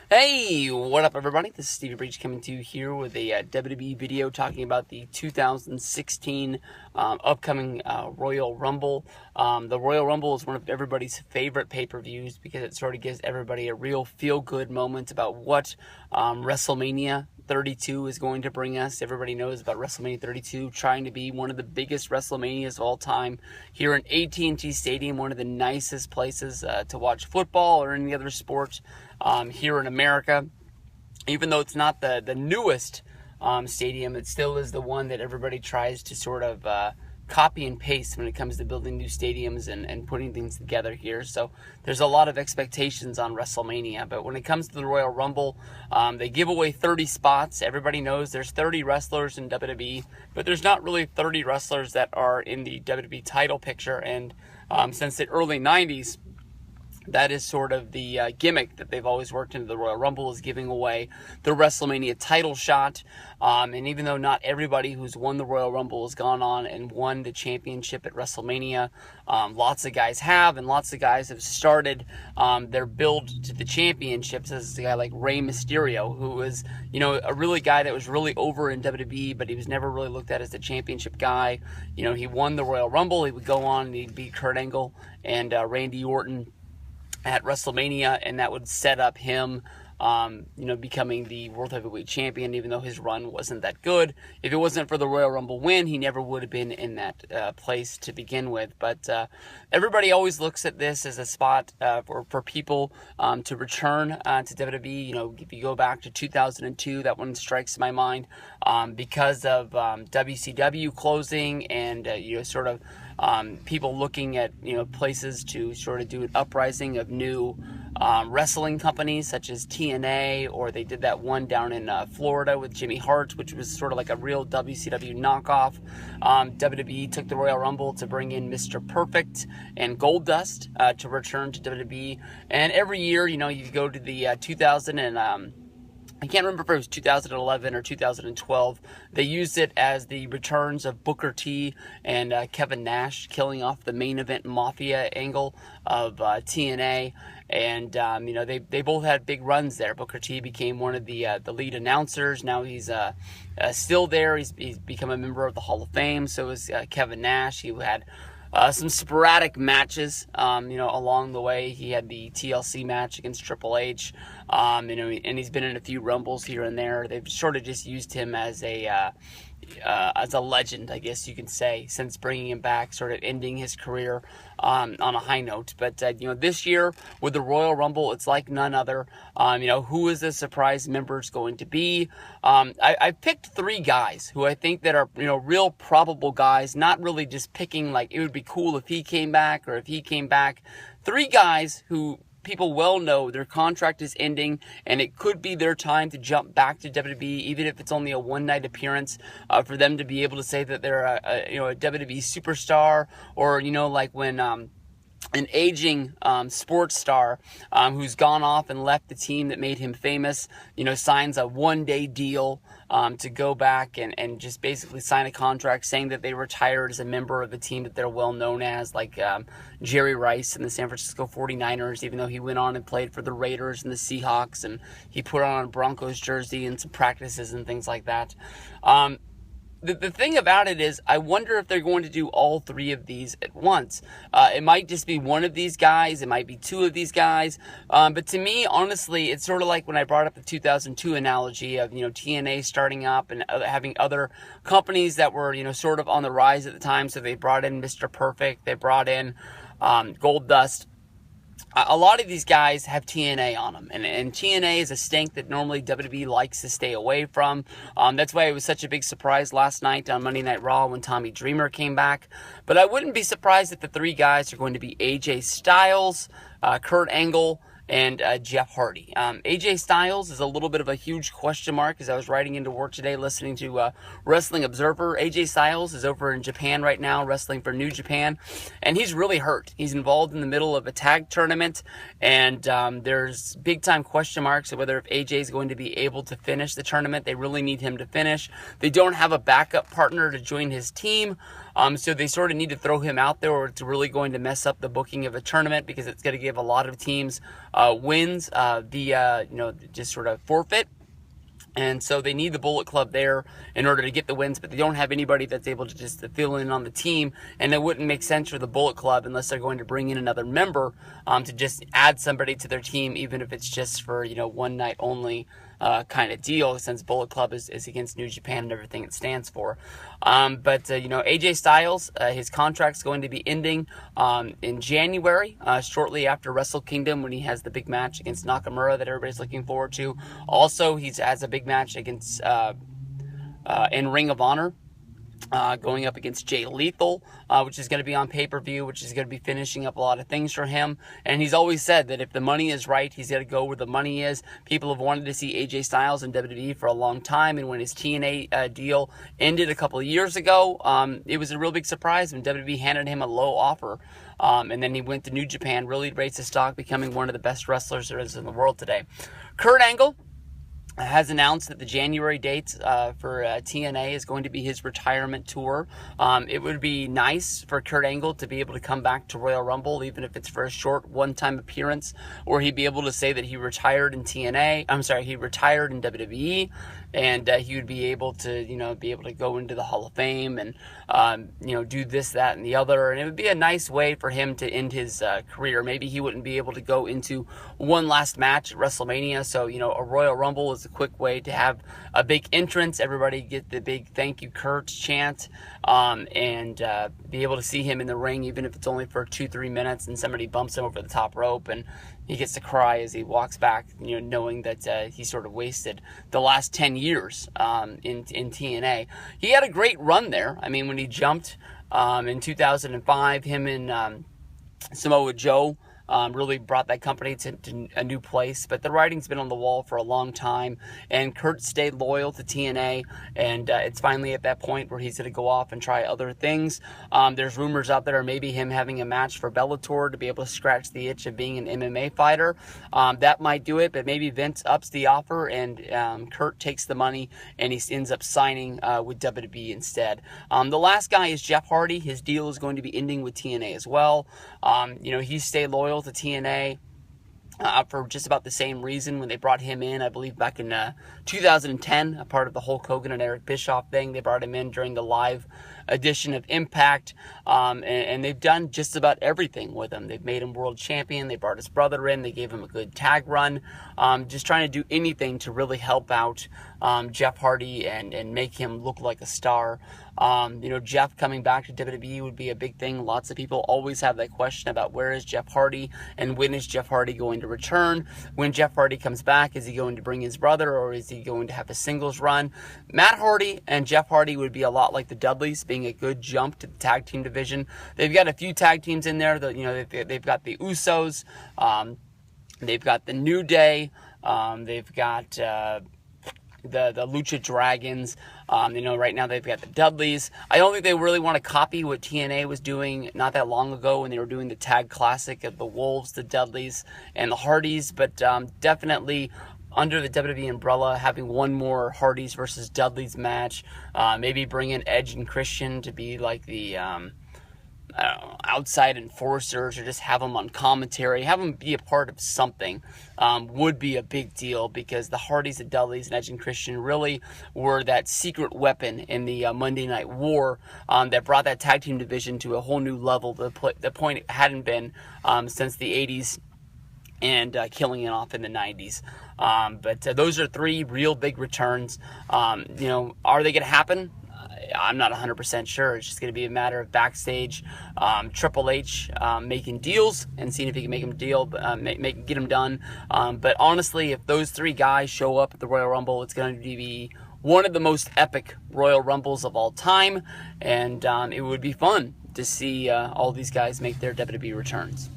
Hey, what up, everybody? This is Stevie Breach coming to you here with a WWE video talking about the 2016 upcoming Royal Rumble. The Royal Rumble is one of everybody's favorite pay-per-views because it sort of gives everybody a real feel-good moment about what WrestleMania 32 is going to bring us. Everybody knows about WrestleMania 32 trying to be one of the biggest WrestleManias of all time here in AT&T Stadium, one of the nicest places to watch football or any other sport here in America. Even though it's not the newest stadium, it still is the one that everybody tries to sort of copy and paste when it comes to building new stadiums and putting things together here. So there's a lot of expectations on WrestleMania. But when it comes to the Royal Rumble, they give away 30 spots. Everybody knows there's 30 wrestlers in WWE, but there's not really 30 wrestlers that are in the WWE title picture. And since the early 90s, that is sort of the gimmick that they've always worked into the Royal Rumble, is giving away the WrestleMania title shot. And even though not everybody who's won the Royal Rumble has gone on and won the championship at WrestleMania, lots of guys have, and lots of guys have started their build to the championships. As a guy like Rey Mysterio, who was, a really guy that was really over in WWE, but he was never really looked at as the championship guy. He won the Royal Rumble. He would go on and he'd beat Kurt Angle and Randy Orton at WrestleMania, and that would set up him, becoming the World Heavyweight Champion, even though his run wasn't that good. If it wasn't for the Royal Rumble win, he never would have been in that place to begin with. But everybody always looks at this as a spot for people to return to WWE. If you go back to 2002, that one strikes my mind because of WCW closing and, people looking at places to sort of do an uprising of new wrestling companies such as TNA, or they did that one down in Florida with Jimmy Hart, which was sort of like a real WCW knockoff. WWE took the Royal Rumble to bring in Mr. Perfect and Goldust to return to WWE. And every year, you go to the 2000 and I can't remember if it was 2011 or 2012. They used it as the returns of Booker T and Kevin Nash, killing off the main event Mafia angle of TNA. And, they both had big runs there. Booker T became one of the lead announcers. Now he's still there. He's become a member of the Hall of Fame. So is Kevin Nash. He had some sporadic matches, along the way. He had the TLC match against Triple H, and he's been in a few Rumbles here and there. They've sort of just used him as a legend, I guess you can say, since bringing him back, sort of ending his career on a high note. But, this year with the Royal Rumble, it's like none other. Who is the surprise members going to be? I picked three guys who I think that are, real probable guys, not really just picking like it would be cool if he came back or if he came back. Three guys who people well know their contract is ending, and it could be their time to jump back to WWE, even if it's only a one-night appearance, for them to be able to say that they're a WWE superstar, or like when an aging sports star who's gone off and left the team that made him famous, signs a one-day deal to go back and just basically sign a contract saying that they retired as a member of the team that they're well known as, like Jerry Rice in the San Francisco 49ers, even though he went on and played for the Raiders and the Seahawks, and he put on a Broncos jersey and some practices and things like that. The thing about it is, I wonder if they're going to do all three of these at once. It might just be one of these guys. It might be two of these guys. But to me, honestly, it's sort of like when I brought up the 2002 analogy of, TNA starting up and having other companies that were, sort of on the rise at the time. So they brought in Mr. Perfect. They brought in Goldust. A lot of these guys have TNA on them, and TNA is a stink that normally WWE likes to stay away from. That's why it was such a big surprise last night on Monday Night Raw when Tommy Dreamer came back. But I wouldn't be surprised if the three guys are going to be AJ Styles, Kurt Angle, and Jeff Hardy. AJ Styles is a little bit of a huge question mark. As I was riding into work today listening to Wrestling Observer, AJ Styles is over in Japan right now wrestling for New Japan, and he's really hurt. He's involved in the middle of a tag tournament, and there's big time question marks of whether if AJ is going to be able to finish the tournament. They really need him to finish. They don't have a backup partner to join his team. So they sort of need to throw him out there, or it's really going to mess up the booking of a tournament, because it's going to give a lot of teams wins via, just sort of forfeit. And so they need the Bullet Club there in order to get the wins, but they don't have anybody that's able to just fill in on the team. And it wouldn't make sense for the Bullet Club unless they're going to bring in another member to just add somebody to their team, even if it's just for, one night only kind of deal, since Bullet Club is against New Japan and everything it stands for. But AJ Styles, his contract's going to be ending in January, shortly after Wrestle Kingdom, when he has the big match against Nakamura that everybody's looking forward to. Also, he has a big match against in Ring of Honor. Going up against Jay Lethal, which is going to be on pay-per-view, which is going to be finishing up a lot of things for him. And he's always said that if the money is right, he's got to go where the money is. People have wanted to see AJ Styles in WWE for a long time, and when his TNA deal ended a couple of years ago, it was a real big surprise when WWE handed him a low offer. And then he went to New Japan, really raised his stock, becoming one of the best wrestlers there is in the world today. Kurt Angle has announced that the January date for TNA is going to be his retirement tour. It would be nice for Kurt Angle to be able to come back to Royal Rumble, even if it's for a short one-time appearance, or he'd be able to say that he retired in he retired in WWE, and he would be able to, go into the Hall of Fame and, do this, that, and the other. And it would be a nice way for him to end his career. Maybe he wouldn't be able to go into one last match at WrestleMania. So, a Royal Rumble is a quick way to have a big entrance. Everybody get the big thank you Kurt chant, and be able to see him in the ring, even if it's only for 2-3 minutes and somebody bumps him over the top rope and he gets to cry as he walks back, knowing that he sort of wasted the last 10 years in TNA. He had a great run there. I mean, when he jumped in 2005, him and Samoa Joe really brought that company to a new place. But the writing's been on the wall for a long time, and Kurt stayed loyal to TNA, and it's finally at that point where he's going to go off and try other things. There's rumors out there maybe him having a match for Bellator to be able to scratch the itch of being an MMA fighter. That might do it, but maybe Vince ups the offer and Kurt takes the money and he ends up signing with WWE instead. The last guy is Jeff Hardy. His deal is going to be ending with TNA as well. He stayed loyal to TNA for just about the same reason when they brought him in, I believe back in 2010, a part of the Hulk Hogan and Eric Bischoff thing. They brought him in during the live edition of Impact, and they've done just about everything with him. They've made him world champion. They brought his brother in. They gave him a good tag run. Just trying to do anything to really help out Jeff Hardy and make him look like a star. Jeff coming back to WWE would be a big thing. Lots of people always have that question about where is Jeff Hardy and when is Jeff Hardy going to return. When Jeff Hardy comes back, is he going to bring his brother or is he going to have a singles run? Matt Hardy and Jeff Hardy would be a lot like the Dudleys, being a good jump to the tag team division. They've got a few tag teams in there. They've got the Usos, they've got the New Day, they've got the Lucha Dragons. Right now they've got the Dudleys. I don't think they really want to copy what TNA was doing not that long ago when they were doing the tag classic of the Wolves, the Dudleys, and the Hardys, but definitely under the WWE umbrella, having one more Hardys versus Dudleys match, maybe bring in Edge and Christian to be like the outside enforcers, or just have them on commentary, have them be a part of something, would be a big deal, because the Hardys, the Dudleys, and Edge and Christian really were that secret weapon in the Monday Night War that brought that tag team division to a whole new level, the point it hadn't been since the 80s and killing it off in the 90s. But those are three real big returns. Are they going to happen? I'm not 100% sure. It's just going to be a matter of backstage, Triple H making deals and seeing if he can make them get them done. But honestly, if those three guys show up at the Royal Rumble, it's going to be one of the most epic Royal Rumbles of all time, and it would be fun to see all these guys make their WWE returns.